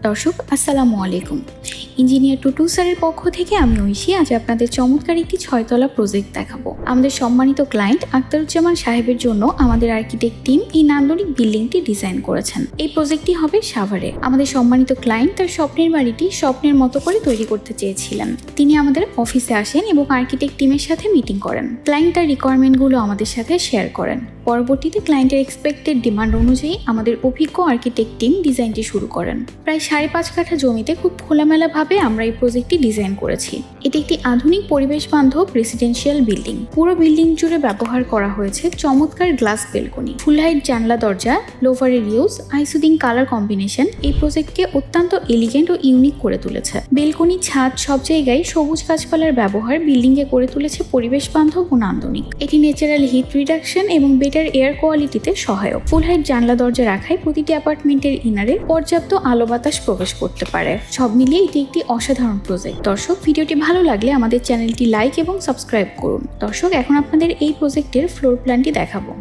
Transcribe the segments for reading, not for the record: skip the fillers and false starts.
দর্শক আসসালামু আলাইকুম। ইঞ্জিনিয়ার টুটু স্যারের পক্ষ থেকে আমি ঐশী আজ আপনাদের চমৎকার একটি 6তলা প্রজেক্ট দেখাবো। আমাদের সম্মানিত ক্লায়েন্ট আখতারুজ্জামান সাহেবের জন্য আমাদের আর্কিটেক্ট টিম এই নান্দনিক বিল্ডিংটি ডিজাইন করেছেন। এই প্রজেক্টটি হবে সাভারে। আমাদের সম্মানিত ক্লায়েন্ট তার স্বপ্নের বাড়িটি স্বপ্নের মতো করে তৈরি করতে চেয়েছিলেন। তিনি আমাদের অফিসে আসেন এবং আর্কিটেক্ট টিমের সাথে মিটিং করেন। ক্লায়েন্ট তার রিকোয়ারমেন্টগুলো আমাদের সাথে শেয়ার করেন। পরবর্তীতে ক্লায়েন্টের এক্সপেক্টেড ডিমান্ড অনুযায়ী আমাদের অভিজ্ঞ আর্কিটেক্ট টিম ডিজাইনটি শুরু করেন। প্রায় 5.5 কাঠা জমিতে খুব খোলামেলাভাবে আমরা এই প্রজেক্টটি ডিজাইন করেছি। এটি একটি আধুনিক পরিবেশ বান্ধব রেসিডেন্সিয়াল বিল্ডিং। পুরো বিল্ডিং জুড়ে ব্যবহার করা হয়েছে চমৎকার গ্লাস বেলকনি, ফুল হাইট জানলা দরজা, লোভারের ইউজ, আইসুদিং কালার কম্বিনেশন এই প্রজেক্টকে অত্যন্ত এলিগেন্ট ও ইউনিক করে তুলেছে। বেলকনি, ছাদ সব জায়গায় সবুজ গাছপালার ব্যবহার বিল্ডিংকে করে তুলেছে পরিবেশ বান্ধব ও নান্দনিক। এটি ন্যাচারাল হিট রিডাকশন এবং বেটার এয়ার কোয়ালিটিতে সহায়ক। ফুল হাইট জানলা দরজা রাখায় প্রতিটি অ্যাপার্টমেন্টের ইনারে পর্যাপ্ত আলো বাতাস প্রবেশ করতে পারে। সব মিলিয়ে এটি একটি অসাধারণ প্রজেক্ট। দর্শক, ভিডিওটি ভালো লাগলে আমাদের চ্যানেলটি লাইক এবং সাবস্ক্রাইব করুন। দর্শক, এখন আপনাদের এই প্রজেক্টের ফ্লোর প্ল্যানটি দেখাবো।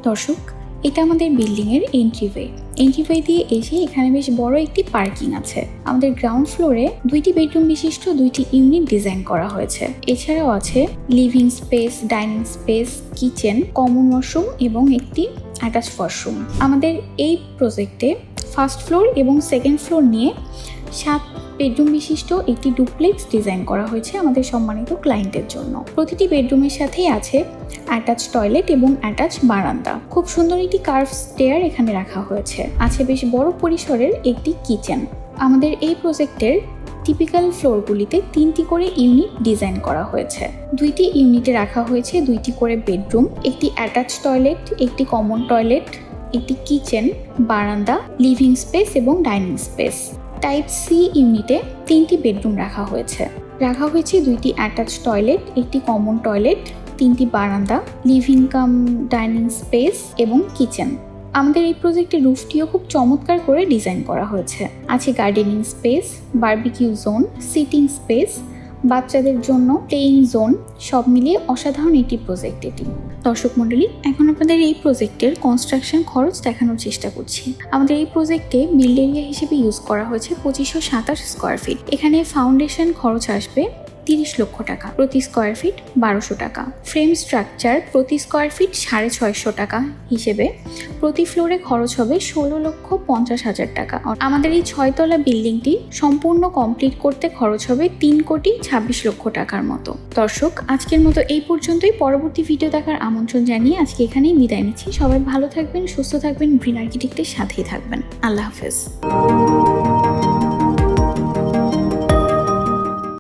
দর্শক, এটা আমাদের বিল্ডিং এর এন্ট্রিওয়ে দিয়ে এসে এখানে বেশ বড় একটি পার্কিং আছে। আমাদের গ্রাউন্ড ফ্লোরে 2টি বেডরুম বিশিষ্ট 2টি ইউনিট ডিজাইন করা হয়েছে। এছাড়াও আছে living space, dining space, kitchen, common washroom এবং একটি অ্যাটাচ ওয়াশরুম। আমাদের এই প্রজেক্টে ফার্স্ট ফ্লোর এবং সেকেন্ড ফ্লোর নিয়ে 7 বেডরুম বিশিষ্ট একটি ডুপ্লেক্স ডিজাইন করা হয়েছে আমাদের সম্মানিত ক্লায়েন্টের জন্য। প্রতিটি বেডরুমের সাথেই আছে অ্যাটাচ টয়লেট এবং অ্যাটাচ বারান্দা। খুব সুন্দর একটি কার্ভ স্টেয়ার এখানে রাখা হয়েছে। আছে বেশ বড় পরিসরের একটি কিচেন। আমাদের এই প্রজেক্টের টিপিক্যাল ফ্লোরগুলিতে 3টি করে ইউনিট ডিজাইন করা হয়েছে। 2টি ইউনিটে রাখা হয়েছে 2টি করে বেডরুম, একটি অ্যাটাচ টয়লেট, একটি কমন টয়লেট, একটি কিচেন, বারান্দা, লিভিং স্পেস এবং ডাইনিং স্পেস। টাইপ সি ইউনিটে 3টি বেডরুম রাখা হয়েছে 2টি অ্যাটাচ টয়লেট, একটি কমন টয়লেট, 3টি বারান্দা, লিভিং কাম ডাইনিং স্পেস এবং কিচেন। আমাদের এই প্রজেক্টের রুফটিও খুব চমৎকার করে ডিজাইন করা হয়েছে। আছে gardening space, barbecue zone, sitting space, বাচ্চাদের জন্য প্লেইং জোন। সব মিলিয়ে অসাধারণ একটি প্রজেক্ট এটি। দর্শক মণ্ডলী, এখন আপনাদের এই প্রজেক্টের কনস্ট্রাকশন খরচ দেখানোর চেষ্টা করছি। আমাদের এই প্রজেক্টে বিল্ড এরিয়া হিসেবে ইউজ করা হয়েছে 2527 স্কোয়ার ফিট। এখানে ফাউন্ডেশন খরচ আসবে 30 লক্ষ টাকা, প্রতি স্কোয়ার ফিট 1200 টাকা। ফ্রেম স্ট্রাকচার প্রতি স্কোয়ার ফিট 650 টাকা হিসেবে প্রতি ফ্লোরে খরচ হবে 16,50,000 টাকা। আমাদের এই 6তলা বিল্ডিংটি সম্পূর্ণ কমপ্লিট করতে খরচ হবে 3,26 লক্ষ টাকার মতো। দর্শক, আজকের মতো এই পর্যন্তই। পরবর্তী ভিডিও দেখার আমন্ত্রণ জানিয়ে আজকে এখানেই বিদায় নিচ্ছি। সবাই ভালো থাকবেন, সুস্থ থাকবেন, গ্রিন আর্কিটেক্টের সাথেই থাকবেন। আল্লাহ হাফেজ।